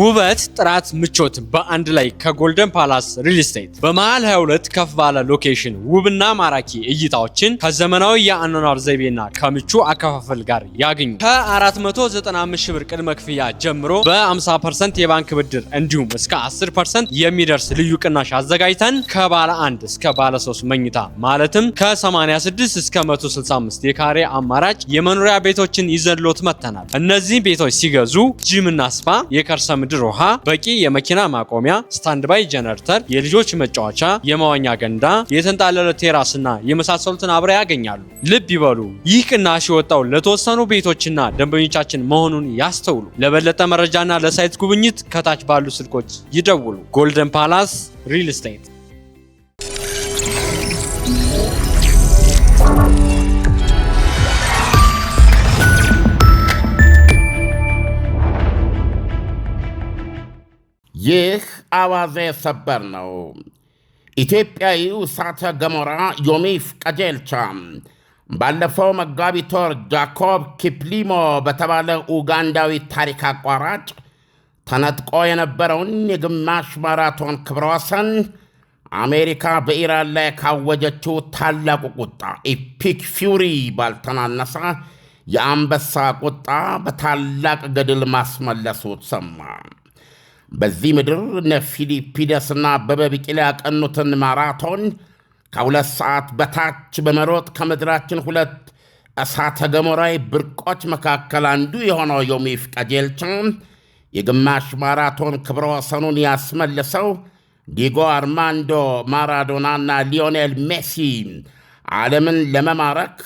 ውበት፣ ጥራት፣ ምቾት በአንድ ላይ ከጎልደን ፓላስ ሪል ስቴት በመሃል 22 ከፍ ባለ ሎኬሽን ውብና ማራኪ እይታዎችን ከዘመናዊ የአኗኗር ዘይቤና ከምቹ አከፋፈል ጋር ያገኙ። ከ495 ሺህ ብር ቅድመ ክፍያ ጀምሮ በ50% የባንክ ብድር እንዲሁም እስከ 10% የሚደርስ ልዩ ቅናሽ አዘጋጅተን ከባለ 1 እስከ ባለ 3 መኝታ ማለትም ከ86 እስከ 165 የካሬ አማራጭ የመኖሪያ ቤቶችን ይዘንሎት መጥተናል። እነዚህ ቤቶች ሲገዙ ጂምና ስፓ፣ የከርሰ ምድር ውሃ፣ በቂ የመኪና ማቆሚያ፣ ስታንድባይ ጀነሬተር፣ የልጆች መጫወቻ፣ የመዋኛ ገንዳ፣ የተንጣለለ ቴራስና የመሳሰሉትን አብረው ያገኛሉ። ልብ ይበሉ፣ ይህ ቅናሽ የወጣው ለተወሰኑ ቤቶችና ደንበኞቻችን መሆኑን ያስተውሉ። ለበለጠ መረጃና ለሳይት ጉብኝት ከታች ባሉ ስልኮች ይደውሉ። ጎልደን ፓላስ ሪል ስቴት። ይህ አዋዜ ሰበር ነው። ኢትዮጵያዊው እሳተ ገሞራ ዮሚፍ ቀጀልቻ ባለፈው መጋቢት ወር ጃኮብ ኪፕሊሞ በተባለ ኡጋንዳዊ ታሪክ አቋራጭ ተነጥቆ የነበረውን የግማሽ ማራቶን ክብረ ወሰን አሜሪካ በኢራን ላይ ካወጀችው ታላቁ ቁጣ ኢፒክ ፊውሪ ባልተናነሰ የአንበሳ ቁጣ በታላቅ ገድል ማስመለሱ ተሰማ። በዚህ ምድር እነ ፊሊፒደስና አበበ ቢቂላ ያቀኑትን ማራቶን ከ2 ሰዓት በታች በመሮጥ ከምድራችን 2 እሳተ ገሞራዊ ብርቆች መካከል አንዱ የሆነው ዮሚፍ ቀጀልቻ የግማሽ ማራቶን ክብረ ወሰኑን ያስመልሰው ዲጎ አርማንዶ ማራዶናና ሊዮኔል ሜሲ ዓለምን ለመማረክ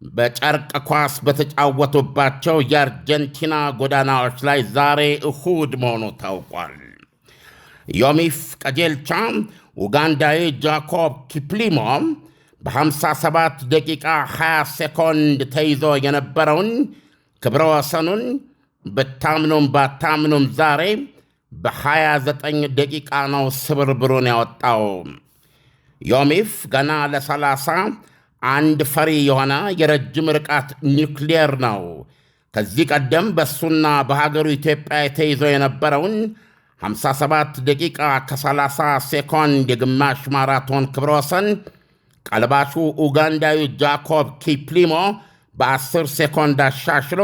በጨርቅ ኳስ በተጫወቱባቸው የአርጀንቲና ጎዳናዎች ላይ ዛሬ እሁድ መሆኑ ታውቋል። ዮሚፍ ቀጀልቻ ኡጋንዳዊ ጃኮብ ኪፕሊሞ በ57 ደቂቃ 20 ሴኮንድ ተይዞ የነበረውን ክብረ ወሰኑን ብታምኑም ባታምኑም ዛሬ በ29 ደቂቃ ነው ስብርብሩን ያወጣው። ዮሚፍ ገና ለ30 አንድ ፈሪ የሆነ የረጅም ርቀት ኒውክሊየር ነው። ከዚህ ቀደም በሱና በሀገሩ ኢትዮጵያ ተይዞ የነበረውን 57 ደቂቃ ከ30 ሴኮንድ የግማሽ ማራቶን ክብረ ወሰን ቀልባሹ ኡጋንዳዊ ጃኮብ ኪፕሊሞ በ10 ሴኮንድ አሻሽሎ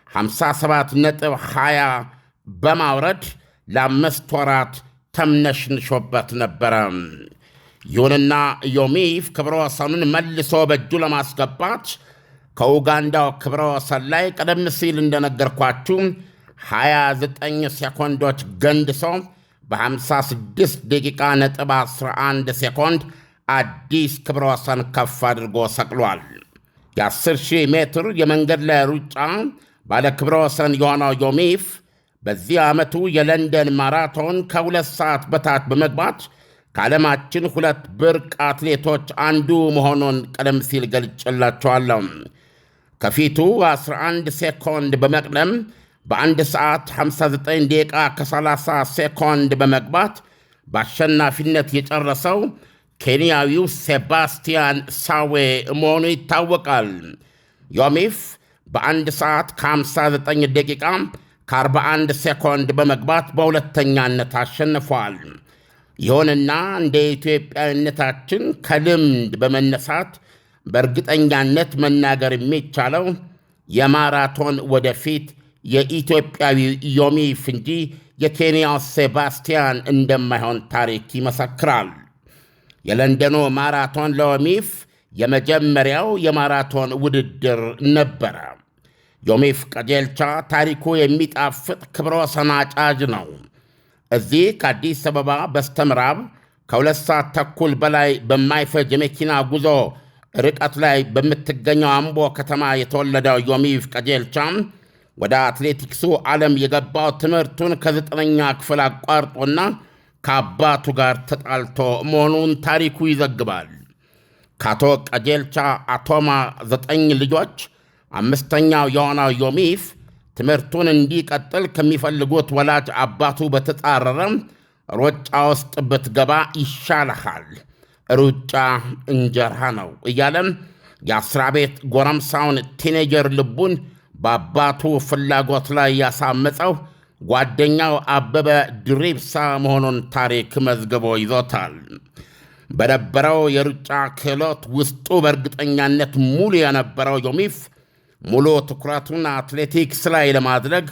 57.20 በማውረድ ለ5 ወራት ተምነሽንሾበት ነበረ። ይሁንና ዮሚፍ ክብረ ወሰኑን መልሶ በእጁ ለማስገባት ከኡጋንዳው ክብረ ወሰን ላይ ቀደም ሲል እንደነገርኳችሁ 29 ሴኮንዶች ገንድሶ በ56 ደቂቃ ነጥብ 11 ሴኮንድ አዲስ ክብረ ወሰን ከፍ አድርጎ ሰቅሏል። የ10,000 ሜትር የመንገድ ላይ ሩጫ ባለ ክብረ ወሰን የሆነው ዮሚፍ በዚህ ዓመቱ የለንደን ማራቶን ከ2 ሰዓት በታች በመግባት ከዓለማችን 2 ብርቅ አትሌቶች አንዱ መሆኑን ቀደም ሲል ገልጬላችኋለሁ። ከፊቱ 11 ሴኮንድ በመቅደም በ1 ሰዓት 59 ደቂቃ ከ30 ሴኮንድ በመግባት በአሸናፊነት የጨረሰው ኬንያዊው ሴባስቲያን ሳዌ መሆኑ ይታወቃል። ዮሚፍ በ1 ሰዓት ከ59 ደቂቃ ከ41 ሴኮንድ በመግባት በሁለተኛነት አሸንፏል። ይሁንና እንደ ኢትዮጵያዊነታችን ከልምድ በመነሳት በእርግጠኛነት መናገር የሚቻለው የማራቶን ወደፊት የኢትዮጵያዊ ዮሚፍ እንጂ የኬንያው ሴባስቲያን እንደማይሆን ታሪክ ይመሰክራል። የለንደኑ ማራቶን ለዮሚፍ የመጀመሪያው የማራቶን ውድድር ነበረ። ዮሚፍ ቀጀልቻ ታሪኩ የሚጣፍጥ ክብረ ወሰን አጫጅ ነው። እዚህ ከአዲስ አበባ በስተምዕራብ ከ2 ሰዓት ተኩል በላይ በማይፈጅ የመኪና ጉዞ ርቀት ላይ በምትገኘው አምቦ ከተማ የተወለደው ዮሚፍ ቀጀልቻ ወደ አትሌቲክሱ ዓለም የገባው ትምህርቱን ከ9ኛ ክፍል አቋርጦና ከአባቱ ጋር ተጣልቶ መሆኑን ታሪኩ ይዘግባል። ከአቶ ቀጀልቻ አቶማ 9 ልጆች 5ኛው የሆነው ዮሚፍ ትምህርቱን እንዲቀጥል ከሚፈልጉት ወላጅ አባቱ በተጻረረ ሩጫ ውስጥ ብትገባ ይሻልሃል፣ ሩጫ እንጀራ ነው እያለም የ10 ቤት ጎረምሳውን ቲኔጀር ልቡን በአባቱ ፍላጎት ላይ ያሳመፀው ጓደኛው አበበ ድሪብሳ መሆኑን ታሪክ መዝግቦ ይዞታል። በነበረው የሩጫ ክህሎት ውስጡ በእርግጠኛነት ሙሉ የነበረው ዮሚፍ ሙሉ ትኩረቱን አትሌቲክስ ላይ ለማድረግ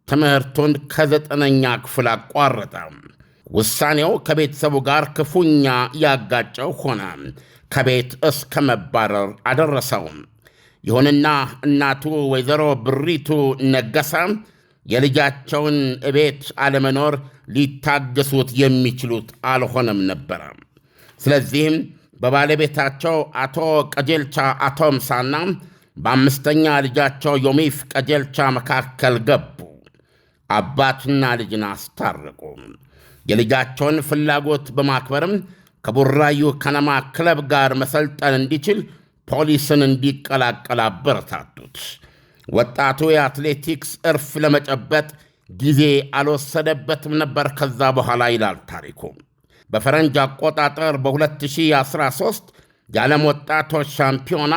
ትምህርቱን ከ9ኛ ክፍል አቋረጠ። ውሳኔው ከቤተሰቡ ጋር ክፉኛ ያጋጨው ሆነ። ከቤት እስከ መባረር አደረሰው። ይሁንና እናቱ ወይዘሮ ብሪቱ ነገሰ የልጃቸውን እቤት አለመኖር ሊታገሱት የሚችሉት አልሆነም ነበረ። ስለዚህም በባለቤታቸው አቶ ቀጀልቻ አቶምሳና በአምስተኛ ልጃቸው ዮሚፍ ቀጀልቻ መካከል ገቡ። አባትና ልጅን አስታረቁ። የልጃቸውን ፍላጎት በማክበርም ከቡራዩ ከነማ ክለብ ጋር መሰልጠን እንዲችል ፖሊስን እንዲቀላቀል አበረታቱት። ወጣቱ የአትሌቲክስ እርፍ ለመጨበጥ ጊዜ አልወሰደበትም ነበር። ከዛ በኋላ ይላል ታሪኩ በፈረንጅ አቆጣጠር በ2013 የዓለም ወጣቶች ሻምፒዮና፣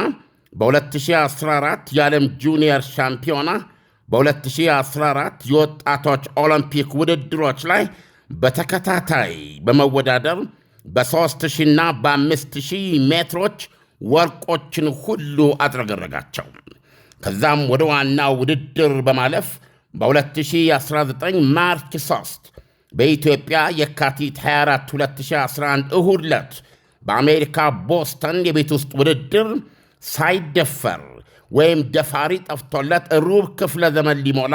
በ2014 የዓለም ጁኒየር ሻምፒዮና፣ በ2014 የወጣቶች ኦሎምፒክ ውድድሮች ላይ በተከታታይ በመወዳደር በ3000ና በ5000 ሜትሮች ወርቆችን ሁሉ አጥረገረጋቸው። ከዛም ወደ ዋናው ውድድር በማለፍ በ2019 ማርች 3 በኢትዮጵያ የካቲት 24 2011 እሁድ ዕለት በአሜሪካ ቦስተን የቤት ውስጥ ውድድር ሳይደፈር ወይም ደፋሪ ጠፍቶለት ሩብ ክፍለ ዘመን ሊሞላ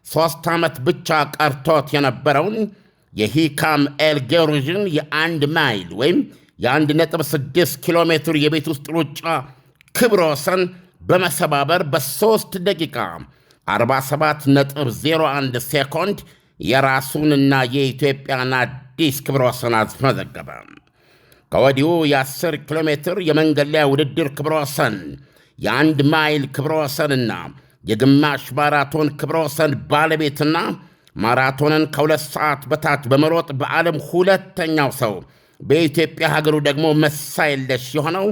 3 ዓመት ብቻ ቀርቶት የነበረውን የሂካም ኤልጌሩዥን የ1 ማይል ወይም የ1.6 ኪሎ ሜትር የቤት ውስጥ ሩጫ ክብረ ወሰን በመሰባበር በ3 ደቂቃ 47.01 ሴኮንድ የራሱንና የኢትዮጵያን አዲስ ክብረ ወሰን አስመዘገበ። ከወዲሁ የ10 ኪሎ ሜትር የመንገድ ላይ ውድድር ክብረ ወሰን፣ የ1 ማይል ክብረ ወሰንና የግማሽ ማራቶን ክብረ ወሰን ባለቤትና ማራቶንን ከ2 ሰዓት በታች በመሮጥ በዓለም ሁለተኛው ሰው በኢትዮጵያ ሀገሩ ደግሞ መሳ የለሽ የሆነው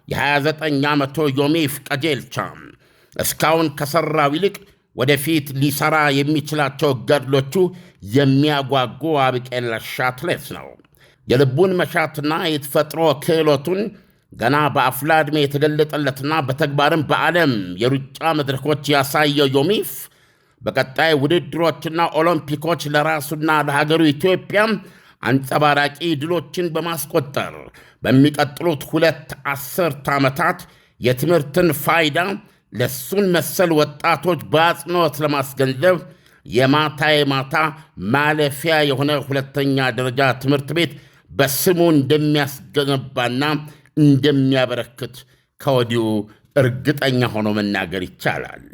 የ29 ዓመቱ ዮሚፍ ቀጀልቻ እስካሁን ከሠራው ይልቅ ወደፊት ሊሠራ የሚችላቸው ገድሎቹ የሚያጓጉ አብቄለሽ አትሌት ነው። የልቡን መሻትና የተፈጥሮ ክህሎቱን ገና በአፍላ ዕድሜ የተገለጠለትና በተግባርም በዓለም የሩጫ መድረኮች ያሳየው ዮሚፍ በቀጣይ ውድድሮችና ኦሎምፒኮች ለራሱና ለሀገሩ ኢትዮጵያ አንጸባራቂ ድሎችን በማስቆጠር በሚቀጥሉት 2 አስርት ዓመታት የትምህርትን ፋይዳ ለሱን መሰል ወጣቶች በአጽንኦት ለማስገንዘብ የማታ ማለፊያ የሆነ 2ኛ ደረጃ ትምህርት ቤት በስሙ እንደሚያስገነባና እንደሚያበረክት ከወዲሁ እርግጠኛ ሆኖ መናገር ይቻላል።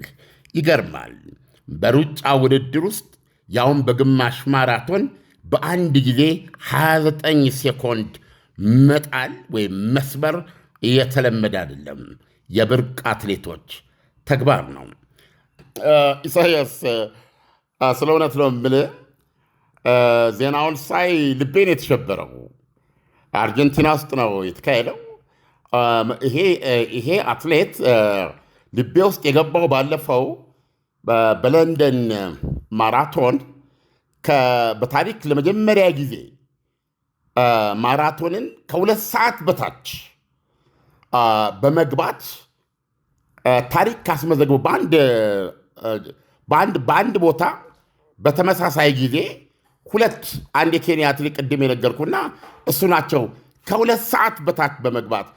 ይገርማል። በሩጫ ውድድር ውስጥ ያውም በግማሽ ማራቶን በአንድ ጊዜ 29 ሴኮንድ መጣል ወይም መስበር የተለመደ አይደለም። የብርቅ አትሌቶች ተግባር ነው። ኢሳያስ ስለ እውነት ነው የምልህ፣ ዜናውን ሳይ ልቤን የተሸበረው አርጀንቲና ውስጥ ነው የተካሄደው። ይሄ አትሌት ልቤ ውስጥ የገባው ባለፈው በለንደን ማራቶን በታሪክ ለመጀመሪያ ጊዜ ማራቶንን ከ2 ሰዓት በታች በመግባት ታሪክ ካስመዘግቡ በአንድ ቦታ በተመሳሳይ ጊዜ አንድ የኬንያ አትሌት ቅድም የነገርኩና እሱ ናቸው። ከ2 ሰዓት በታች በመግባት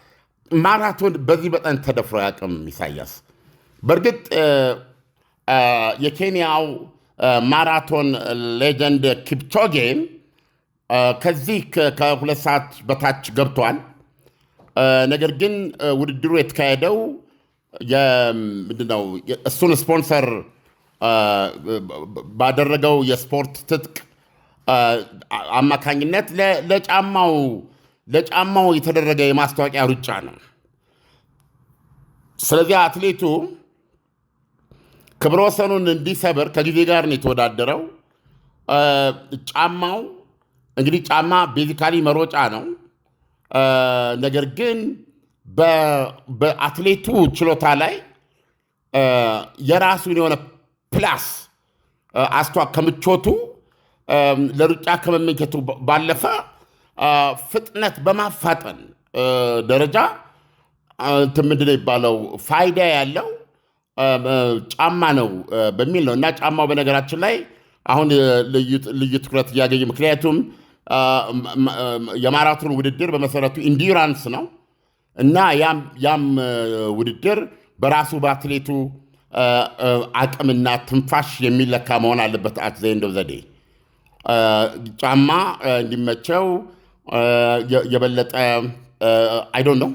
ማራቶን በዚህ በጣም ተደፍሮ ያቅም ኢሳያስ። በእርግጥ የኬንያው ማራቶን ሌጀንድ ኪፕቾጌም ከዚህ ከ2 ሰዓት በታች ገብቷል። ነገር ግን ውድድሩ የተካሄደው ምንድነው እሱን ስፖንሰር ባደረገው የስፖርት ትጥቅ አማካኝነት ለጫማው የተደረገ የማስታወቂያ ሩጫ ነው። ስለዚህ አትሌቱ ክብረ ወሰኑን እንዲሰብር ከጊዜ ጋር ነው የተወዳደረው። ጫማው እንግዲህ ጫማ ቤዚካሊ መሮጫ ነው። ነገር ግን በአትሌቱ ችሎታ ላይ የራሱን የሆነ ፕላስ ከምቾቱ ለሩጫ ከመመቸቱ ባለፈ ፍጥነት በማፋጠን ደረጃ ምንድን ነው የሚባለው ፋይዳ ያለው ጫማ ነው በሚል ነው። እና ጫማው በነገራችን ላይ አሁን ልዩ ትኩረት እያገኘ ምክንያቱም የማራቶን ውድድር በመሰረቱ ኢንዱራንስ ነው እና ያም ውድድር በራሱ በአትሌቱ አቅምና ትንፋሽ የሚለካ መሆን አለበት። አት ዘ ኤንድ ኦፍ ዘ ዴይ ጫማ እንዲመቸው የበለጠ አይ ዶንት ኖ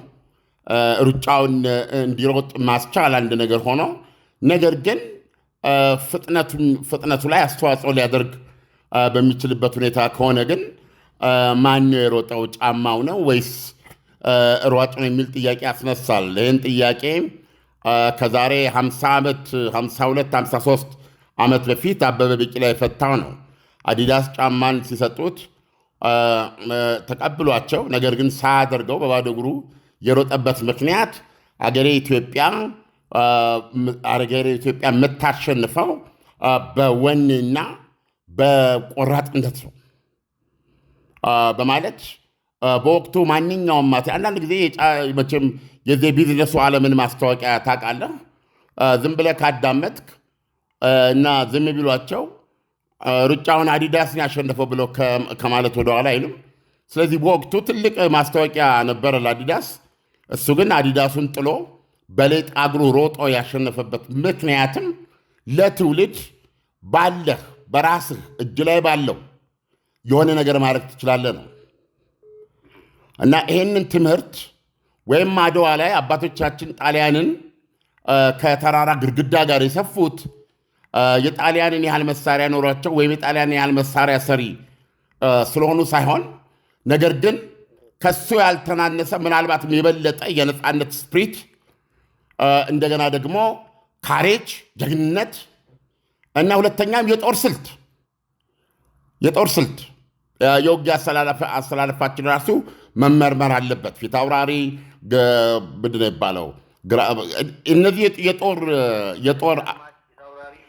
ሩጫውን እንዲሮጥ ማስቻል አንድ ነገር ሆኖ ነገር ግን ፍጥነቱ ላይ አስተዋጽኦ ሊያደርግ በሚችልበት ሁኔታ ከሆነ ግን ማነው የሮጠው ጫማው ነው ወይስ ሯጭ ነው የሚል ጥያቄ ያስነሳል። ይህን ጥያቄ ከዛሬ 50 ዓመት 52 53 ዓመት በፊት አበበ ቢቂላ የፈታው ነው። አዲዳስ ጫማን ሲሰጡት ተቀብሏቸው ነገር ግን ሳያደርገው በባዶ እግሩ የሮጠበት ምክንያት አገሬ ኢትዮጵያ የምታሸንፈው በወኔና በቆራጥነት ነው በማለት በወቅቱ ማንኛውም አንዳንድ ጊዜ መቼም የዚህ ቢዝነሱ ዓለምን ማስታወቂያ ታውቃለህ። ዝም ብለህ ካዳመጥክ እና ዝም ቢሏቸው ሩጫውን አዲዳስን ያሸነፈው ብለው ከማለት ወደኋላ አይሉም። ስለዚህ በወቅቱ ትልቅ ማስታወቂያ ነበረ ለአዲዳስ። እሱ ግን አዲዳሱን ጥሎ በሌጥ እግሩ ሮጦ ያሸነፈበት ምክንያትም ለትውልድ ባለህ በራስህ እጅ ላይ ባለው የሆነ ነገር ማድረግ ትችላለህ ነው እና ይሄንን ትምህርት ወይም አድዋ ላይ አባቶቻችን ጣሊያንን ከተራራ ግድግዳ ጋር የሰፉት የጣሊያንን ያህል መሳሪያ ኖሯቸው ወይም የጣሊያንን ያህል መሳሪያ ሰሪ ስለሆኑ ሳይሆን ነገር ግን ከሱ ያልተናነሰ ምናልባትም የበለጠ የነፃነት ስፕሪት እንደገና ደግሞ ካሬጅ ጀግንነት እና ሁለተኛም የጦር ስልት የውጊያ አሰላለፋችን ራሱ መመርመር አለበት። ፊት አውራሪ ምንድን ነው የሚባለው እነዚህ የጦር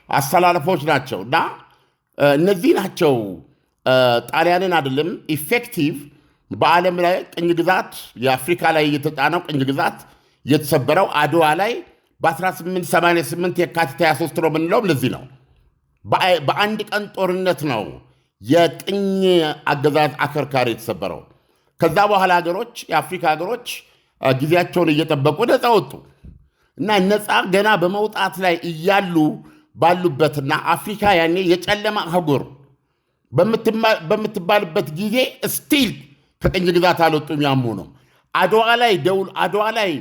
አሰላለፎች ናቸው እና እነዚህ ናቸው ጣሊያንን አይደለም ኢፌክቲቭ በዓለም ላይ ቅኝ ግዛት የአፍሪካ ላይ የተጫነው ቅኝ ግዛት የተሰበረው አድዋ ላይ በ1888 የካቲት 23 ነው የምንለው ለዚህ ነው። በአንድ ቀን ጦርነት ነው የቅኝ አገዛዝ አከርካሪ የተሰበረው። ከዛ በኋላ ሀገሮች የአፍሪካ ሀገሮች ጊዜያቸውን እየጠበቁ ነፃ ወጡ እና ነፃ ገና በመውጣት ላይ እያሉ ባሉበትና አፍሪካ ያኔ የጨለማ አህጉር በምትባልበት ጊዜ ስቲል ከቅኝ ግዛት አልወጡም። ያሙ ነው አድዋ ላይ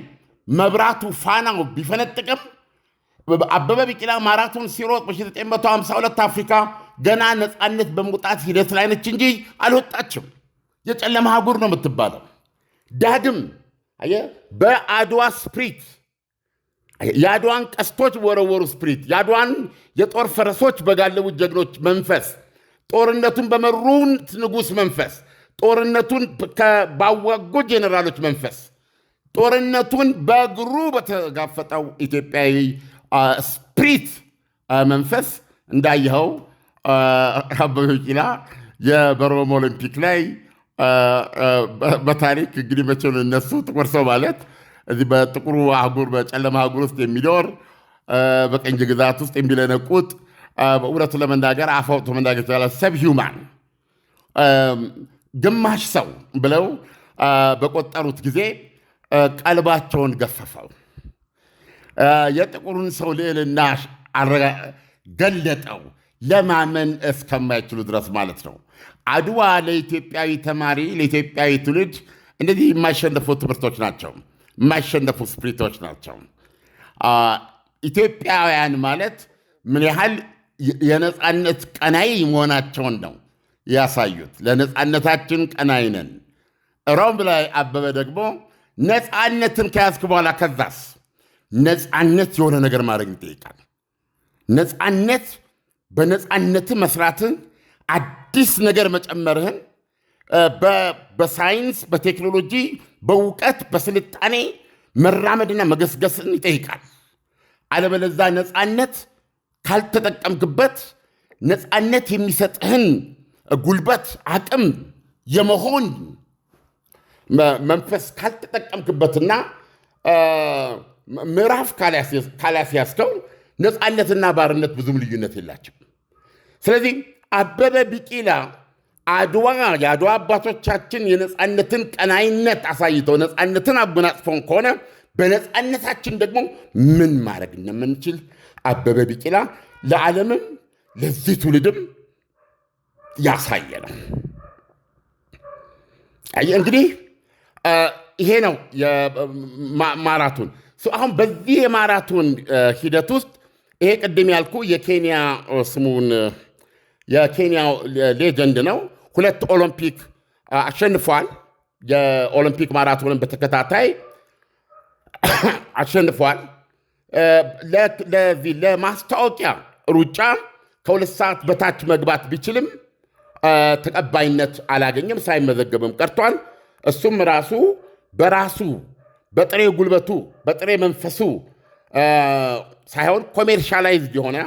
መብራቱ ፋናው ቢፈነጥቅም አበበ ቢቂላ ማራቶን ሲሮጥ በ1952 አፍሪካ ገና ነፃነት በመውጣት ሂደት ላይ ነች እንጂ አልወጣችም። የጨለማ አህጉር ነው የምትባለው። ዳግም በአድዋ ስፕሪት የአድዋን ቀስቶች ወረወሩ ስፕሪት የአድዋን የጦር ፈረሶች በጋለቡ ጀግኖች መንፈስ ጦርነቱን በመሩት ንጉሥ መንፈስ ጦርነቱን ባዋጉ ጄኔራሎች መንፈስ ጦርነቱን በእግሩ በተጋፈጠው ኢትዮጵያዊ ስፕሪት መንፈስ እንዳየኸው አበበ ቢቂላ የበሮም ኦሎምፒክ ላይ በታሪክ እንግዲህ መቼም እነሱ ጥቁር ሰው ማለት እዚህ በጥቁሩ አህጉር በጨለማ አህጉር ውስጥ የሚኖር በቀኝ ግዛት ውስጥ የሚለነቁጥ በእውነቱ ለመናገር አፋውቶ መናገር ይችላል ሰብ ሂውማን ግማሽ ሰው ብለው በቆጠሩት ጊዜ ቀልባቸውን ገፈፈው። የጥቁሩን ሰው ልዕልና ገለጠው ለማመን እስከማይችሉ ድረስ ማለት ነው። አድዋ ለኢትዮጵያዊ ተማሪ ለኢትዮጵያዊ ትውልድ እንደዚህ የማይሸነፉ ትምህርቶች ናቸው፣ የማይሸነፉ ስፕሪቶች ናቸው። ኢትዮጵያውያን ማለት ምን ያህል የነፃነት ቀናይ መሆናቸውን ነው ያሳዩት። ለነፃነታችን ቀናይ ነን። ሮም ላይ አበበ ደግሞ ነፃነትን ከያዝክ በኋላ ከዛስ ነፃነት የሆነ ነገር ማድረግ ይጠይቃል። ነፃነት በነፃነት መስራትን አዲስ ነገር መጨመርህን በሳይንስ በቴክኖሎጂ በእውቀት በስልጣኔ መራመድና መገስገስን ይጠይቃል። አለበለዛ ነፃነት ካልተጠቀምክበት ነፃነት የሚሰጥህን ጉልበት አቅም የመሆን መንፈስ ካልተጠቀምክበትና ምዕራፍ ካላስያዝከው ነፃነትና ባርነት ብዙም ልዩነት የላቸው። ስለዚህ አበበ ቢቂላ የአድዋ አባቶቻችን የነፃነትን ቀናይነት አሳይተው ነፃነትን አጎናጽፈውን ከሆነ በነፃነታችን ደግሞ ምን ማድረግ እንደምንችል አበበ ቢቂላ ለዓለምም ለዚህ ትውልድም ያሳየ ነው። እንግዲህ ይሄ ነው ማራቶን። አሁን በዚህ የማራቶን ሂደት ውስጥ ይሄ ቅድም ያልኩ የኬንያ ስሙን የኬንያ ሌጀንድ ነው። 2 ኦሎምፒክ አሸንፏል። የኦሎምፒክ ማራቶንን በተከታታይ አሸንፏል። ለማስታወቂያ ሩጫ ከ2 ሰዓት በታች መግባት ቢችልም ተቀባይነት አላገኘም፣ ሳይመዘገብም ቀርቷል። እሱም ራሱ በራሱ በጥሬ ጉልበቱ በጥሬ መንፈሱ ሳይሆን ኮሜርሻላይዝድ የሆነ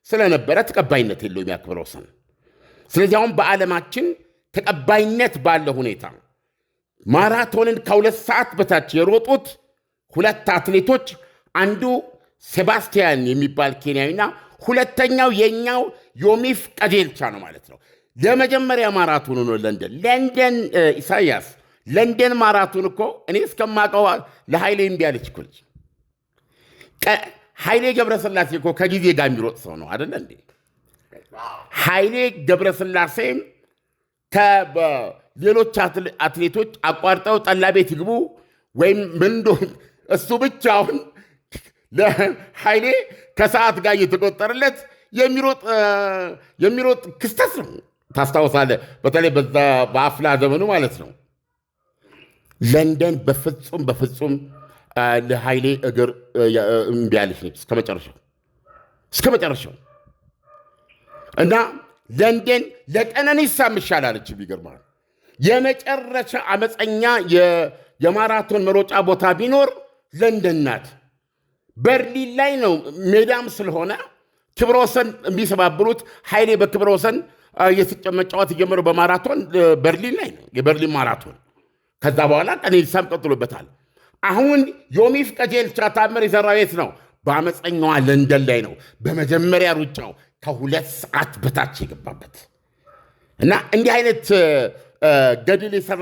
ስለነበረ ተቀባይነት የለውም ያክብረው ሰን። ስለዚህ አሁን በዓለማችን ተቀባይነት ባለ ሁኔታ ማራቶንን ከ2 ሰዓት በታች የሮጡት 2 አትሌቶች፣ አንዱ ሴባስቲያን የሚባል ኬንያዊና ሁለተኛው የኛው ዮሚፍ ቀጀልቻ ነው ማለት ነው። የመጀመሪያ ማራቶን ነው ለንደን ኢሳያስ ለንደን ማራቶን እኮ እኔ እስከማውቀው ለኃይሌ እምቢ አለች እኮ ልጅ። ኃይሌ ገብረስላሴ እኮ ከጊዜ ጋር የሚሮጥ ሰው ነው አይደለ እንዴ? ኃይሌ ገብረስላሴ ከሌሎች አትሌቶች አቋርጠው ጠላ ቤት ይግቡ ወይም ምን እንደሆነ እሱ ብቻውን ለኃይሌ ከሰዓት ጋር እየተቆጠረለት የሚሮጥ ክስተት ነው። ታስታውሳለህ? በተለይ በዛ በአፍላ ዘመኑ ማለት ነው። ለንደን በፍጹም ለኃይሌ እግር እምቢ አለች ነች እስከ መጨረሻው እና ለንደን ለቀነኒሳ ይሻላለች። ቢገርማል የመጨረሻ አመፀኛ የማራቶን መሮጫ ቦታ ቢኖር ለንደን ናት። በርሊን ላይ ነው ሜዳም ስለሆነ ክብረ ወሰን የሚሰባብሩት ኃይሌ በክብረ ወሰን መጫወት የጀመረው በማራቶን በርሊን ላይ ነው፣ የበርሊን ማራቶን። ከዛ በኋላ ቀነኒሳም ቀጥሎበታል። አሁን ዮሚፍ ቀጀልቻ ታምር የሰራው የት ነው? በአመፀኛዋ ለንደን ላይ ነው። በመጀመሪያ ሩጫው ከ2 ሰዓት በታች የገባበት እና እንዲህ አይነት ገድል የሰራ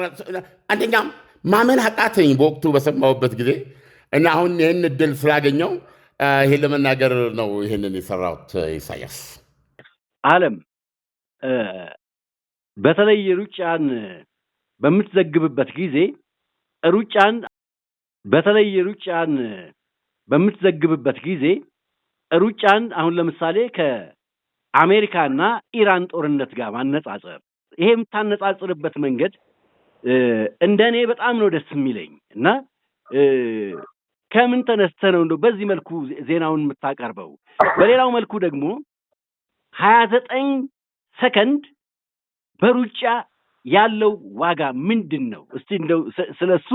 አንደኛም ማመን አቃተኝ በወቅቱ በሰማሁበት ጊዜ እና አሁን ይህን እድል ስላገኘው ይሄን ለመናገር ነው ይህንን የሰራሁት። ኢሳያስ ዓለም በተለይ ሩጫን በምትዘግብበት ጊዜ ሩጫን አሁን ለምሳሌ ከአሜሪካና ኢራን ጦርነት ጋር ማነጻጸር፣ ይሄ የምታነጻጽርበት መንገድ እንደኔ በጣም ነው ደስ የሚለኝ እና ከምን ተነስተህ ነው እንደው በዚህ መልኩ ዜናውን የምታቀርበው? በሌላው መልኩ ደግሞ 29 ሰከንድ በሩጫ ያለው ዋጋ ምንድን ነው? እስቲ እንደው ስለሱ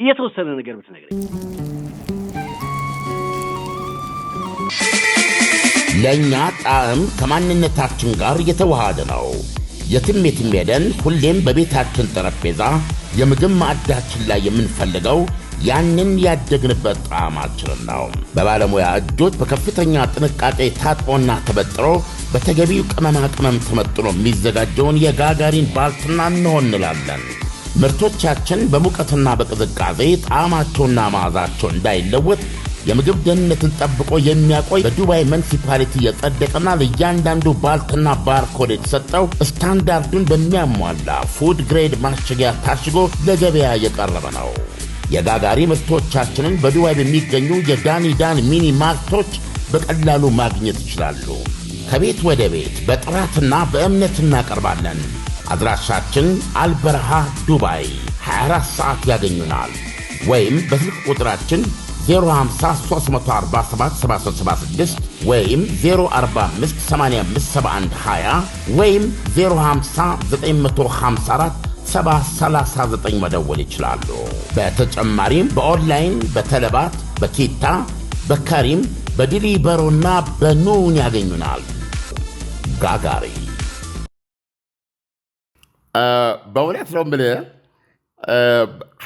የተወሰነ ነገር ብትነግረኝ። ለእኛ ጣዕም ከማንነታችን ጋር የተዋሃደ ነው። የትም ሄደን ሁሌም በቤታችን ጠረጴዛ የምግብ ማዕዳችን ላይ የምንፈልገው ያንን ያደግንበት ጣዕማችንን ነው። በባለሙያ እጆች በከፍተኛ ጥንቃቄ ታጥቦና ተበጥሮ በተገቢው ቅመማ ቅመም ተመጥኖ የሚዘጋጀውን የጋጋሪን ባልትና እንሆንላለን። ምርቶቻችን በሙቀትና በቅዝቃዜ ጣዕማቸውና መዓዛቸው እንዳይለወጥ የምግብ ደህንነትን ጠብቆ የሚያቆይ በዱባይ ሙኒሲፓሊቲ የጸደቀና ለእያንዳንዱ ባልትና ባርኮድ የተሰጠው ስታንዳርዱን በሚያሟላ ፉድ ግሬድ ማሸጊያ ታሽጎ ለገበያ የቀረበ ነው። የጋጋሪ ምርቶቻችንን በዱባይ በሚገኙ የዳኒዳን ሚኒ ማርቶች በቀላሉ ማግኘት ይችላሉ። ከቤት ወደ ቤት በጥራትና በእምነት እናቀርባለን። አድራሻችን አልበረሃ ዱባይ 24 ሰዓት ያገኙናል። ወይም በስልክ ቁጥራችን 050-347-7376 ወይም 045-85-7120 ወይም 050-954-739 መደወል ይችላሉ። በተጨማሪም በኦንላይን በተለባት፣ በኬታ፣ በካሪም፣ በዲሊበሮና በኑን ያገኙናል። ተሸጋጋሪ በእውነት ነው የምልህ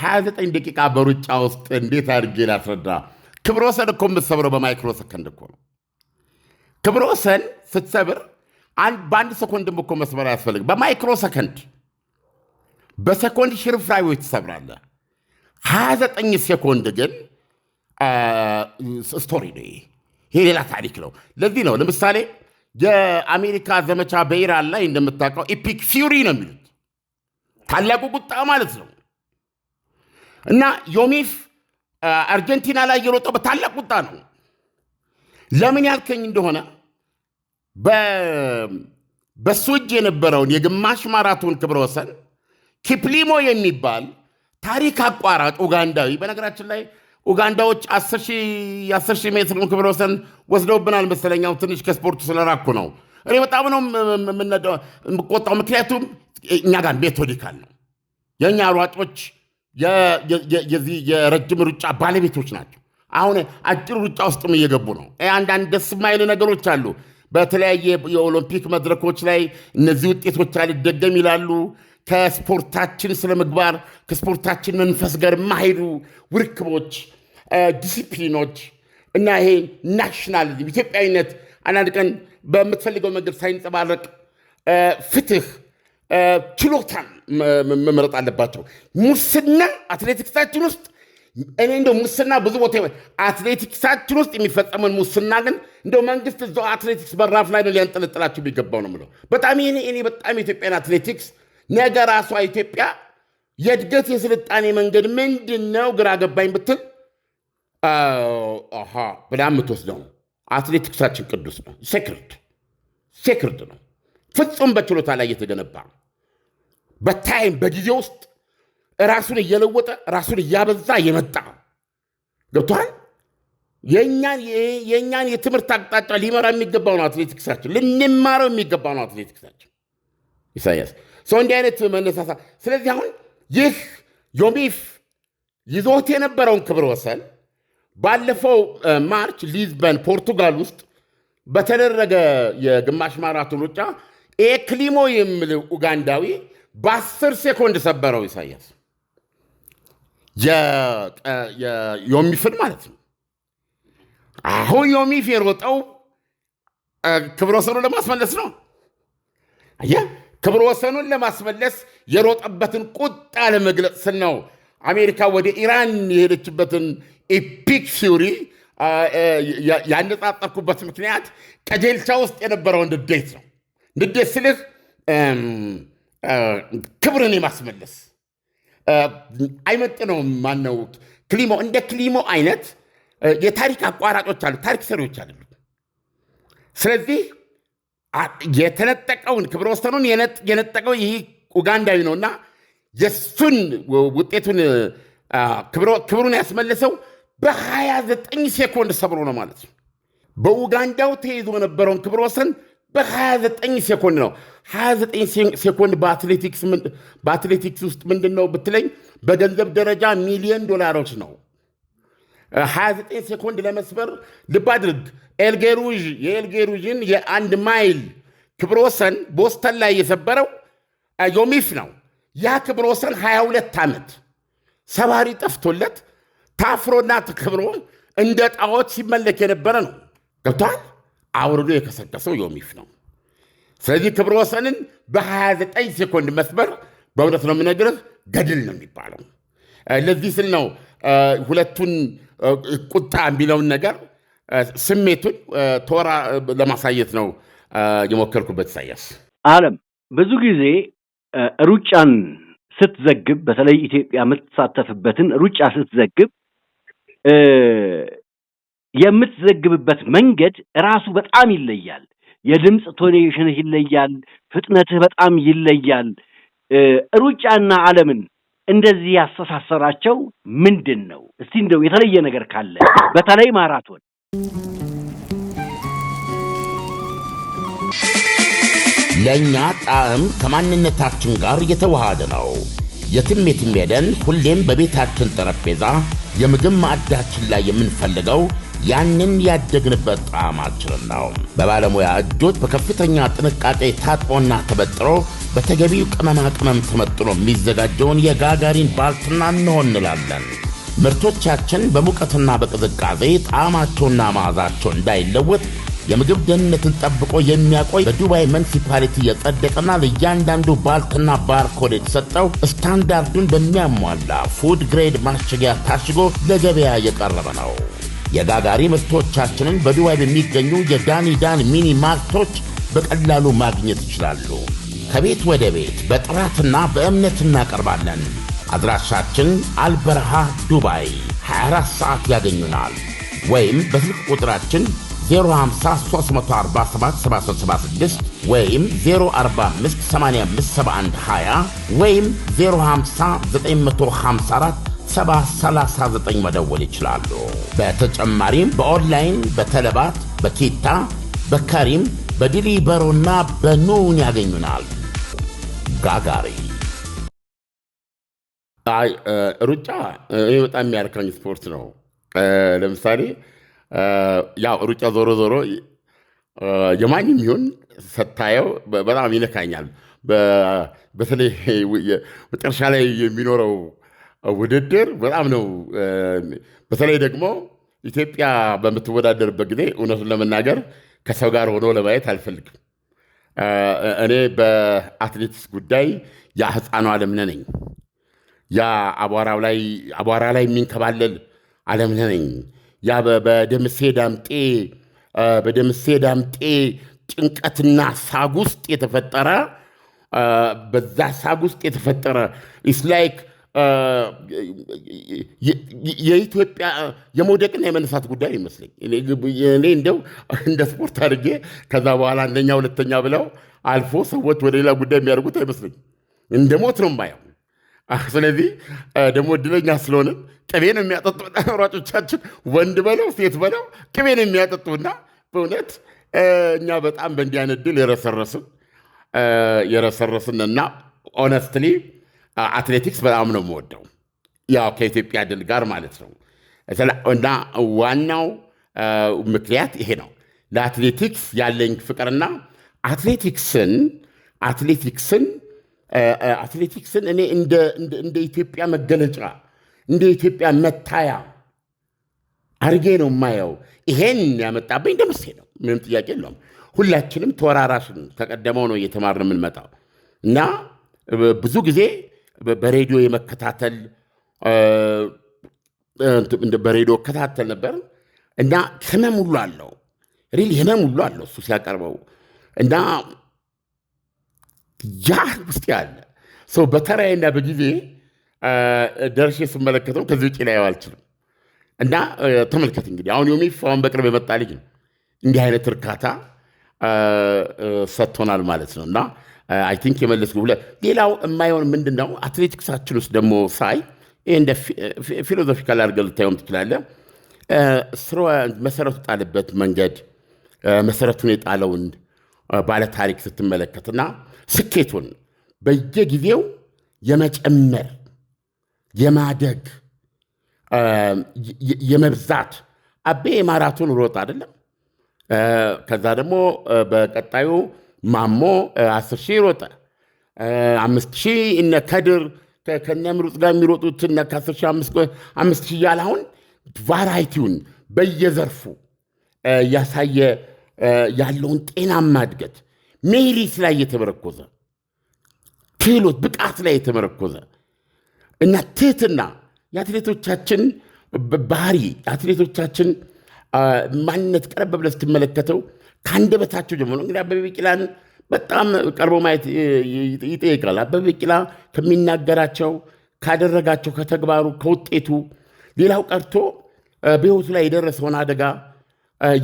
29 ደቂቃ በሩጫ ውስጥ እንዴት አድርጌ ላስረዳ? ክብረ ወሰን እኮ የምትሰብረው በማይክሮ ሰከንድ እኮ ነው። ክብረ ወሰን ስትሰብር በአንድ ሰኮንድም እኮ መስበር አያስፈልግም። በማይክሮ ሰከንድ በሰኮንድ ሽርፍራዊዎች ትሰብራለህ። 29 ሴኮንድ ግን ስቶሪ ነው። ይሄ ሌላ ታሪክ ነው። ለዚህ ነው ለምሳሌ የአሜሪካ ዘመቻ በኢራን ላይ እንደምታውቀው ኢፒክ ፊውሪ ነው የሚሉት፣ ታላቁ ቁጣ ማለት ነው። እና ዮሚፍ አርጀንቲና ላይ የሮጠው በታላቅ ቁጣ ነው። ለምን ያልከኝ እንደሆነ በሱ እጅ የነበረውን የግማሽ ማራቶን ክብረ ወሰን ኪፕሊሞ የሚባል ታሪክ አቋራጭ ኡጋንዳዊ፣ በነገራችን ላይ ኡጋንዳዎች 10,000 ሜትሩን ክብረ ወሰን ወስደውብናል መሰለኛው። ትንሽ ከስፖርቱ ስለራኩ ነው። እኔ በጣም ነው የምቆጣው፣ ምክንያቱም እኛ ጋር ሜቶዲካል ነው። የእኛ ሯጮች የረጅም ሩጫ ባለቤቶች ናቸው። አሁን አጭር ሩጫ ውስጥም እየገቡ ነው። አንዳንድ ደስ የማይሉ ነገሮች አሉ። በተለያየ የኦሎምፒክ መድረኮች ላይ እነዚህ ውጤቶች አልደገም ይላሉ። ከስፖርታችን ስለ ምግባር ከስፖርታችን መንፈስ ጋር የማይሄዱ ውርክቦች፣ ዲሲፕሊኖች እና ይሄ ናሽናሊዝም ኢትዮጵያዊነት አንዳንድ ቀን በምትፈልገው መንገድ ሳይንጸባረቅ ፍትህ፣ ችሎታን መምረጥ አለባቸው። ሙስና አትሌቲክሳችን ውስጥ እኔ እንደው ሙስና ብዙ ቦታ አትሌቲክሳችን ውስጥ የሚፈጸመውን ሙስና ግን እንደው መንግስት እዛው አትሌቲክስ በራፍ ላይ ነው ሊያንጠለጥላቸው የሚገባው ነው የምለው። በጣም እኔ በጣም የኢትዮጵያን አትሌቲክስ ነገ ራሷ ኢትዮጵያ የእድገት የስልጣኔ መንገድ ምንድን ነው ግራ ገባኝ ብትል ብላ የምትወስደው አትሌቲክሳችን ቅዱስ ነው፣ ሴክርድ ነው፣ ፍጹም በችሎታ ላይ እየተገነባ በታይም በጊዜ ውስጥ ራሱን እየለወጠ ራሱን እያበዛ የመጣ ገብቶሃል። የእኛን የትምህርት አቅጣጫ ሊመራ የሚገባው ነው አትሌቲክሳችን፣ ልንማረው የሚገባው ነው አትሌቲክሳችን። ኢሳያስ ሰው እንዲህ አይነት መነሳሳ። ስለዚህ አሁን ይህ ዮሚፍ ይዞት የነበረውን ክብረ ወሰን ባለፈው ማርች ሊዝበን ፖርቱጋል ውስጥ በተደረገ የግማሽ ማራቶን ሩጫ ክሊሞ የሚል ኡጋንዳዊ በ10 ሴኮንድ ሰበረው። ኢሳያስ ዮሚፍን ማለት ነው። አሁን ዮሚፍ የሮጠው ክብረ ወሰኑን ለማስመለስ ነው። አየህ፣ ክብረ ወሰኑን ለማስመለስ የሮጠበትን ቁጣ ለመግለጽ ስል ነው አሜሪካ ወደ ኢራን የሄደችበትን ኢፒክ ፊውሪ ያነጻጸርኩበት ምክንያት ቀጀልቻ ውስጥ የነበረውን ንዴት ነው። ንዴት ስልህ ክብርን የማስመለስ አይመጥነውም። ማነው ክሊሞ? እንደ ክሊሞ አይነት የታሪክ አቋራጮች አሉ፣ ታሪክ ሰሪዎች አይደሉም። ስለዚህ የተነጠቀውን ክብረ ወሰኑን የነጠቀው ይህ ኡጋንዳዊ ነውና የሱን ውጤቱን ክብሩን ያስመለሰው በ29 ሴኮንድ ሰብሮ ነው ማለት ነው። በኡጋንዳው ተይዞ የነበረውን ክብረ ወሰን በ29 ሴኮንድ ነው። 29 ሴኮንድ በአትሌቲክስ ውስጥ ምንድን ነው ብትለኝ በገንዘብ ደረጃ $1,000,000 ነው። 29 ሴኮንድ ለመስበር ልብ አድርግ። የኤልጌሩዥን የ1 ማይል ክብረ ወሰን ቦስተን ላይ የሰበረው ዮሚፍ ነው። ያ ክብረ ወሰን 22 ዓመት ሰባሪ ጠፍቶለት ታፍሮና ተከብሮ እንደ ጣዖት ሲመለክ የነበረ ነው። ገብቷል። አውርዶ የከሰከሰው ዮሚፍ ነው። ስለዚህ ክብረ ወሰንን በ29 ሴኮንድ መስበር በእውነት ነው የምነግርህ ገድል ነው የሚባለው። ለዚህ ስል ነው ሁለቱን ቁጣ የሚለውን ነገር ስሜቱን ተወራ ለማሳየት ነው የሞከርኩበት። ኢሳያስ ዓለም ብዙ ጊዜ ሩጫን ስትዘግብ፣ በተለይ ኢትዮጵያ የምትሳተፍበትን ሩጫ ስትዘግብ የምትዘግብበት መንገድ ራሱ በጣም ይለያል። የድምፅ ቶኔሽንህ ይለያል፣ ፍጥነትህ በጣም ይለያል። ሩጫና ዓለምን እንደዚህ ያስተሳሰራቸው ምንድን ነው? እስቲ እንደው የተለየ ነገር ካለ በተለይ ማራቶን። ለእኛ ጣዕም ከማንነታችን ጋር የተዋሃደ ነው። የትም ሄደን ሁሌም በቤታችን ጠረጴዛ የምግብ ማዕዳችን ላይ የምንፈልገው ያንን ያደግንበት ጣዕማችንን ነው። በባለሙያ እጆች በከፍተኛ ጥንቃቄ ታጥቦና ተበጥሮ በተገቢው ቅመማ ቅመም ተመጥኖ የሚዘጋጀውን የጋጋሪን ባልትና እንሆንላለን። ምርቶቻችን በሙቀትና በቅዝቃዜ ጣዕማቸውና መዓዛቸው እንዳይለወጥ የምግብ ደህንነትን ጠብቆ የሚያቆይ በዱባይ ሙኒሲፓሊቲ የጸደቀና ለእያንዳንዱ ባልትና ባርኮድ የተሰጠው ስታንዳርዱን በሚያሟላ ፉድ ግሬድ ማሸጊያ ታሽጎ ለገበያ የቀረበ ነው። የጋጋሪ ምርቶቻችንን በዱባይ በሚገኙ የዳኒዳን ሚኒ ማርቶች በቀላሉ ማግኘት ይችላሉ። ከቤት ወደ ቤት በጥራትና በእምነት እናቀርባለን። አድራሻችን አልበረሃ ዱባይ 24 ሰዓት ያገኙናል። ወይም በስልክ ቁጥራችን 050-347-7776 ወይም 045-85-7120 ወይም 050-954-739 መደወል ይችላሉ። በተጨማሪም በኦንላይን በተለባት፣ በኬታ፣ በካሪም፣ በዲሊበሮና በኑን ያገኙናል። ጋጋሪ ሩጫ በጣም የሚያርካኝ ስፖርት ነው። ለምሳሌ ያው ሩጫ ዞሮ ዞሮ የማንም ይሁን ስታየው በጣም ይነካኛል። በተለይ መጨረሻ ላይ የሚኖረው ውድድር በጣም ነው። በተለይ ደግሞ ኢትዮጵያ በምትወዳደርበት ጊዜ እውነቱን ለመናገር ከሰው ጋር ሆኖ ለማየት አልፈልግም። እኔ በአትሌቲክስ ጉዳይ ያ ሕፃኑ ዓለምነህ ነኝ። ያ አቧራ ላይ የሚንከባለል ዓለምነህ ነኝ። ያ በደምሴ ዳምጤ ጭንቀትና ሳግ ውስጥ የተፈጠረ በዛ ሳግ ውስጥ የተፈጠረ ኢስላይክ የኢትዮጵያ የመውደቅና የመነሳት ጉዳይ ይመስለኝ። እኔ እንደው እንደ ስፖርት አድርጌ ከዛ በኋላ አንደኛ ሁለተኛ ብለው አልፎ ሰዎች ወደ ሌላ ጉዳይ የሚያደርጉት አይመስለኝ። እንደ ሞት ነው የማየው። ስለዚህ ደግሞ እድለኛ ስለሆነ ቅቤን የሚያጠጡ ሯጮቻችን ወንድ በለው ሴት በለው ቅቤን የሚያጠጡና በእውነት እኛ በጣም በእንዲህ አይነት ድል የረሰረስንና ኦነስትሊ አትሌቲክስ በጣም ነው የምወደው፣ ያው ከኢትዮጵያ ድል ጋር ማለት ነው። እና ዋናው ምክንያት ይሄ ነው፣ ለአትሌቲክስ ያለኝ ፍቅርና አትሌቲክስን እኔ እንደ ኢትዮጵያ መገለጫ እንደ ኢትዮጵያ መታያ አርጌ ነው የማየው። ይሄን ያመጣብኝ ደምሴ ነው፣ ምንም ጥያቄ የለውም። ሁላችንም ተወራራሽን ከቀደመው ነው እየተማርን የምንመጣው እና ብዙ ጊዜ በሬዲዮ የመከታተል በሬዲዮ እከታተል ነበር እና ህመም ሁሉ አለው እሱ ሲያቀርበው እና ያ ውስጥ ያለ ሰው በተራዬና በጊዜ ደርሼ ስመለከተው ከዚህ ውጭ ላይ አልችልም። እና ተመልከት እንግዲህ አሁን ዮሚፍ አሁን በቅርብ የመጣ ልጅ ነው። እንዲህ አይነት እርካታ ሰጥቶናል ማለት ነው። እና አይ ቲንክ የመለስኩ ሌላው የማይሆን ምንድን ነው አትሌቲክሳችን ውስጥ ደግሞ ሳይ እንደ ፊሎዞፊካል አድርገህ ልታየውም ትችላለህ። መሰረቱ ጣለበት መንገድ መሰረቱን የጣለውን ባለታሪክ ስትመለከትና ስኬቱን በየጊዜው የመጨመር የማደግ የመብዛት አቤ ማራቶን ሮጥ አይደለም። ከዛ ደግሞ በቀጣዩ ማሞ 10,000 ሮጠ፣ 5,000 እነ ከድር ከነምሩጽ ጋር የሚሮጡት እነ ከ10,000 5,000 እያለ አሁን ቫራይቲውን በየዘርፉ ያሳየ ያለውን ጤናማ እድገት ሜሪት ላይ የተመረኮዘ ክህሎት ብቃት ላይ የተመረኮዘ እና ትህትና የአትሌቶቻችን ባህሪ የአትሌቶቻችን ማንነት ቀረብ ብለህ ስትመለከተው ከአንደበታቸው ጀምሮ እንግዲህ አበበ ቢቂላን በጣም ቀርቦ ማየት ይጠይቃል። አበበ ቢቂላ ከሚናገራቸው ካደረጋቸው ከተግባሩ ከውጤቱ ሌላው ቀርቶ በሕይወቱ ላይ የደረሰውን አደጋ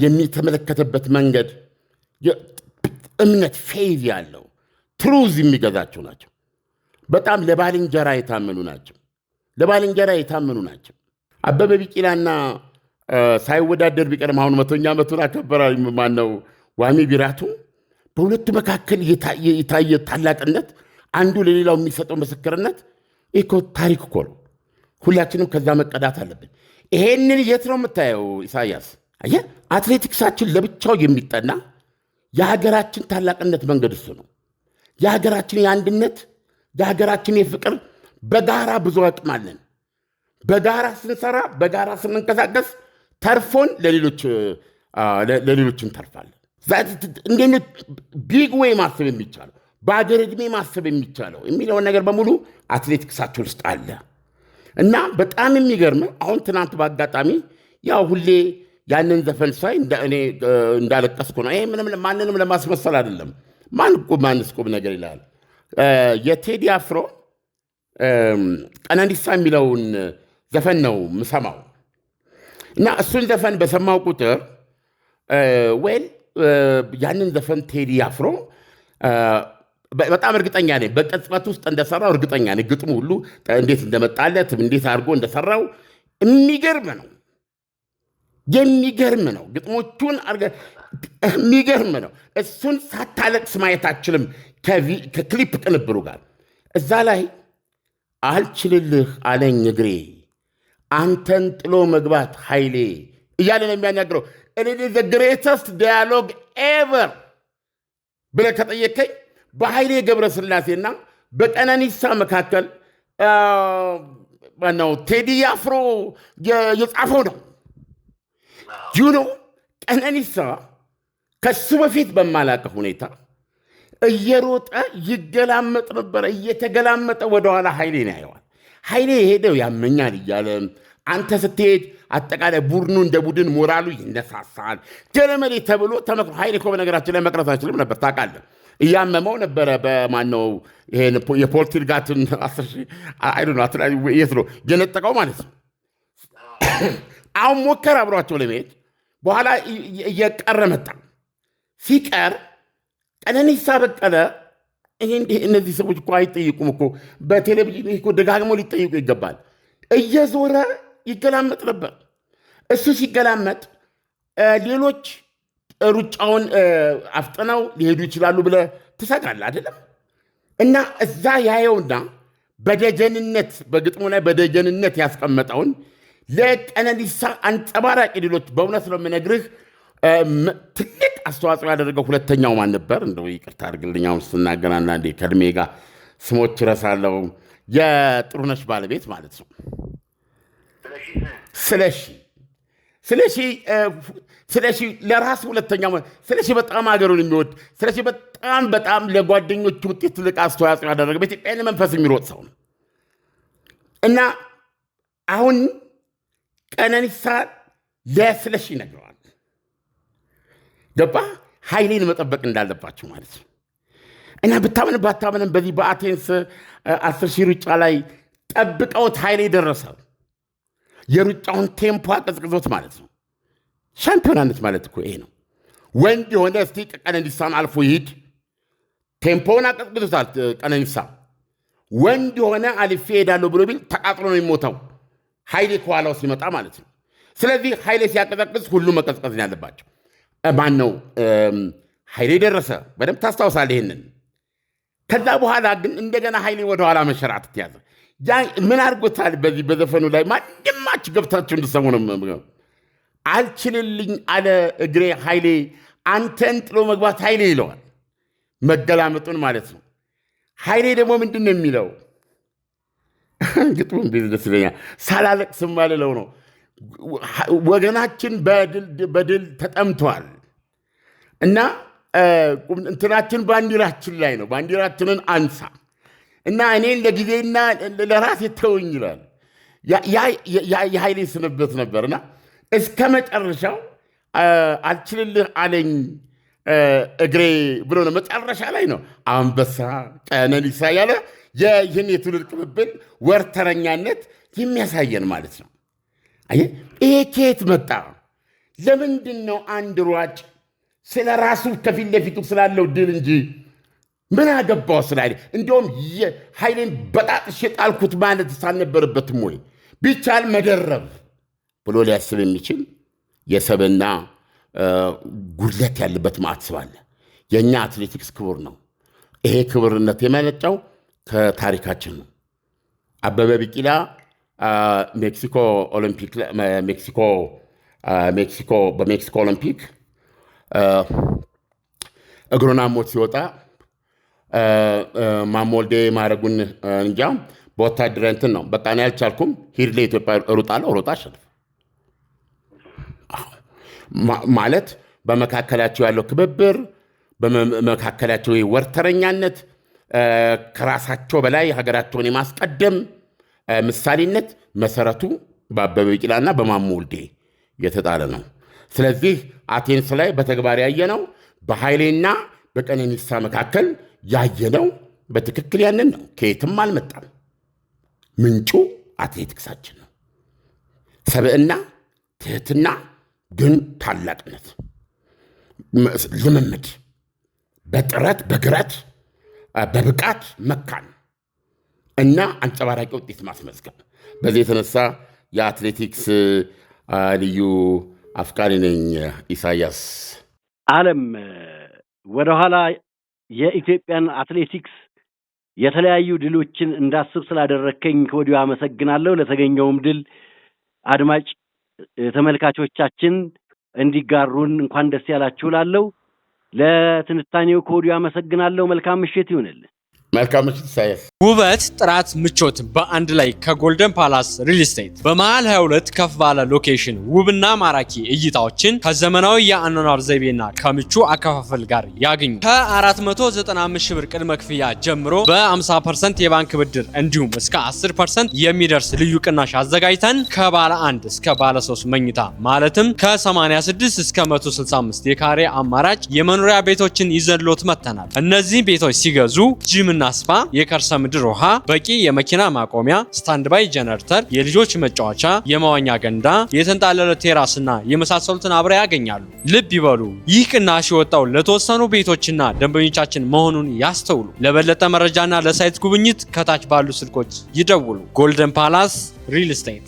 የሚተመለከተበት መንገድ እምነት ፌዝ ያለው ትሩዝ የሚገዛቸው ናቸው። በጣም ለባልንጀራ የታመኑ ናቸው። አበበ ቢቂላና ሳይወዳደር ቢቀርም አሁን 100ኛ ዓመቱን አከበረ። ማነው ዋሚ ቢራቱ በሁለቱ መካከል የታየ ታላቅነት፣ አንዱ ለሌላው የሚሰጠው ምስክርነት እኮ ታሪክ እኮ ነው። ሁላችንም ከዛ መቀዳት አለብን። ይሄንን የት ነው የምታየው ኢሳያስ? አየህ አትሌቲክሳችን ለብቻው የሚጠና የሀገራችን ታላቅነት መንገድ እሱ ነው። የሀገራችን የአንድነት የሀገራችን የፍቅር በጋራ ብዙ አቅም አለን። በጋራ ስንሰራ በጋራ ስንንቀሳቀስ ተርፎን ለሌሎች እንተርፋለን። እንዴት ቢግ ዌይ ማሰብ የሚቻለው በአገር ዕድሜ ማሰብ የሚቻለው የሚለውን ነገር በሙሉ አትሌቲክሳችን ውስጥ አለ እና በጣም የሚገርም አሁን ትናንት በአጋጣሚ ያው ሁሌ ያንን ዘፈን ሳይ እኔ እንዳለቀስኩ ነው። ይሄ ማንንም ለማስመሰል አይደለም። ማንስ ቁም ነገር ይላል። የቴዲ አፍሮ ቀነኒሳ የሚለውን ዘፈን ነው የምሰማው እና እሱን ዘፈን በሰማው ቁጥር ያንን ዘፈን ቴዲ አፍሮ በጣም እርግጠኛ ነኝ በቅጽበት ውስጥ እንደሰራው እርግጠኛ ነኝ። ግጥሙ ሁሉ እንዴት እንደመጣለት እንዴት አድርጎ እንደሰራው የሚገርም ነው። ግጥሞቹን የሚገርም ነው። እሱን ሳታለቅስ ማየት አችልም። ከክሊፕ ቅንብሩ ጋር እዛ ላይ አልችልልህ አለኝ እግሬ አንተን ጥሎ መግባት ኃይሌ እያለ ነው የሚያናግረው። እኔ ዘ ግሬተስት ዳያሎግ ኤቨር ብለህ ከጠየከኝ በኃይሌ ገብረስላሴና በቀነኒሳ መካከል ቴዲ አፍሮ የጻፈው ነው። ቀነኒሳ ከሱ በፊት በማላቀ ሁኔታ እየሮጠ ይገላመጥ ነበረ። እየተገላመጠ ወደኋላ ኃይሌን ያየዋል። ኃይሌ የሄደው ያመኛል እያለ አንተ ስትሄድ አጠቃላይ ቡድኑ እንደ ቡድን ሞራሉ ይነሳሳል። ገለመሌ ተብሎ ተመክሮ ኃይሌ እኮ በነገራችን ላይ መቅረት አይችልም ነበር ታውቃለህ። እያመመው ነበረ። በማነው ይሄን የፖርቱጋልን የት ነው የነጠቀው ማለት ነው። አሁን ሞከር አብሯቸው ለመሄድ በኋላ እየቀረ መጣ። ሲቀር ቀነኒሳ በቀለ እነዚህ ሰዎች እኮ አይጠይቁም እኮ በቴሌቪዥን እኮ ደጋግሞ ሊጠይቁ ይገባል። እየዞረ ይገላመጥ ነበር። እሱ ሲገላመጥ ሌሎች ሩጫውን አፍጥነው ሊሄዱ ይችላሉ ብለህ ትሰጋለህ አይደለም? እና እዛ ያየውና በደጀንነት በግጥሙ ላይ በደጀንነት ያስቀመጠውን ለቀነኒሳ አንጸባራቂ ድሎች በእውነት ነው የምነግርህ ትልቅ አስተዋጽኦ ያደረገው ሁለተኛው ማን ነበር? እንደው ይቅርታ አድርግልኝ አሁን ስናገር አንዳንዴ ከእድሜ ጋር ስሞች እረሳለሁ። የጥሩነሽ ባለቤት ማለት ነው ስለሺ ለራሱ ሁለተኛው ስለሺ በጣም ሀገሩን የሚወድ ስለሺ በጣም ለጓደኞቹ ውጤት ትልቅ አስተዋጽኦ ያደረገ በኢትዮጵያ መንፈስ የሚሮጥ ሰው ነው እና አሁን ቀነኒሳ ለስለሺ ይነግረዋል። ገባ ኃይሌን መጠበቅ እንዳለባቸው ማለት ነው። እና ባታምንም በዚህ በአቴንስ 10,000 ሩጫ ላይ ጠብቀውት ኃይሌ ደረሰ። የሩጫውን ቴምፖ አቀዝቅዞት ማለት ነው። ሻምፒዮናነት ማለት እኮ ይሄ ነው። ወንድ የሆነ እስቲ ቀነኒሳን አልፎ ይሂድ። ቴምፖውን አቀዝቅዞታል ቀነኒሳ። ወንድ የሆነ አልፌ ሄዳለሁ ብሎ ቢል ተቃጥሎ ነው የሚሞተው ኃይሌ ከኋላው ሲመጣ ማለት ነው። ስለዚህ ኃይሌ ሲያቀዘቅዝ ሁሉ መቀዝቀዝ ያለባቸው ማን ነው? ኃይሌ ደረሰ። በደንብ ታስታውሳለህ ይሄንን። ከዛ በኋላ ግን እንደገና ኃይሌ ወደኋላ መሸራተት ያዘ። ምን አድርጎታል? በዚህ በዘፈኑ ላይ ማንማች ገብታችሁ እንድሰሙ ነው። አልችልልኝ አለ እግሬ ኃይሌ አንተን ጥሎ መግባት ኃይሌ ይለዋል። መገላመጡን ማለት ነው። ኃይሌ ደግሞ ምንድን ነው የሚለው? ግጥሙን ደስ ይለኛል። ሳላለቅስም አልለው ነው። ወገናችን በድል ተጠምቷል እና እንትናችን ባንዲራችን ላይ ነው። ባንዲራችንን አንሳ እና እኔን ለጊዜና ለራሴ ተውኝ ይላል። የኃይሌ ስንብት ነበርና እስከ መጨረሻው አልችልልህ አለኝ እግሬ ብሎ ነው መጨረሻ ላይ ነው አንበሳ ቀነኒሳ ያለ ይህን የትውልድ ቅብብል ወርተረኛነት የሚያሳየን ማለት ነው። አየህ ይሄ ከየት መጣ? ለምንድን ነው አንድ ሯጭ ስለ ራሱ ከፊት ለፊቱ ስላለው ድል እንጂ ምን አገባው ስላለ? እንዲሁም ኃይሌን በጣጥሽ ጣልኩት ማለት ሳልነበረበትም ወይ ቢቻል መደረብ ብሎ ሊያስብ የሚችል የሰብና ጉድለት ያለበት ማዕት አለ። የእኛ አትሌቲክስ ክቡር ነው። ይሄ ክቡርነት የመነጨው ከታሪካችን ነው። አበበ ቢቂላ ሜክሲኮ በሜክሲኮ ኦሎምፒክ እግሩን አሞት ሲወጣ ማሞ ወልዴ ማድረጉን እንጃ በወታደራዊ እንትን ነው በቃ እኔ አልቻልኩም ሂድ ለኢትዮጵያ ሩጣለሁ ሮጣ አሸነፈ ማለት በመካከላቸው ያለው ክብብር በመካከላቸው ወርተረኛነት ከራሳቸው በላይ ሀገራቸውን የማስቀደም ምሳሌነት መሰረቱ በአበበ ቢቂላና በማሞ ወልዴ የተጣለ ነው። ስለዚህ አቴንስ ላይ በተግባር ያየነው በኃይሌና በቀነኒሳ መካከል ያየነው በትክክል ያንን ነው። ከየትም አልመጣም። ምንጩ አትሌቲክሳችን ነው። ሰብዕና፣ ትህትና፣ ግን ታላቅነት፣ ልምምድ፣ በጥረት በግረት በብቃት መካን እና አንጸባራቂ ውጤት ማስመዝገብ። በዚህ የተነሳ የአትሌቲክስ ልዩ አፍቃሪ ነኝ። ኢሳያስ ዓለም ወደኋላ የኢትዮጵያን አትሌቲክስ የተለያዩ ድሎችን እንዳስብ ስላደረከኝ ከወዲሁ አመሰግናለሁ። ለተገኘውም ድል አድማጭ ተመልካቾቻችን እንዲጋሩን እንኳን ደስ ያላችሁ ላለው ለትንታኔው ከወዲሁ አመሰግናለሁ። መልካም ምሽት ይሁንልን። መልካም ምሽት ኢሳያስ። ውበት፣ ጥራት፣ ምቾት በአንድ ላይ ከጎልደን ፓላስ ሪል ስቴት በመሃል 22 ከፍ ባለ ሎኬሽን ውብና ማራኪ እይታዎችን ከዘመናዊ የአኗኗር ዘይቤና ከምቹ አከፋፈል ጋር ያገኙ። ከ495 ሺህ ብር ቅድመ ክፍያ ጀምሮ በ50% የባንክ ብድር እንዲሁም እስከ 10% የሚደርስ ልዩ ቅናሽ አዘጋጅተን ከባለ 1 እስከ ባለ 3 መኝታ ማለትም ከ86 እስከ 165 የካሬ አማራጭ የመኖሪያ ቤቶችን ይዘንሎት መጥተናል። እነዚህ ቤቶች ሲገዙ ጂም እና ስፓ፣ የከርሰ ምድር ውሃ፣ በቂ የመኪና ማቆሚያ፣ ስታንድ ባይ ጀነሬተር፣ የልጆች መጫወቻ፣ የመዋኛ ገንዳ፣ የተንጣለለ ቴራስና የመሳሰሉትን አብረው ያገኛሉ። ልብ ይበሉ፣ ይህ ቅናሽ የወጣው ለተወሰኑ ቤቶችና ደንበኞቻችን መሆኑን ያስተውሉ። ለበለጠ መረጃና ለሳይት ጉብኝት ከታች ባሉ ስልኮች ይደውሉ። ጎልደን ፓላስ ሪል ስቴት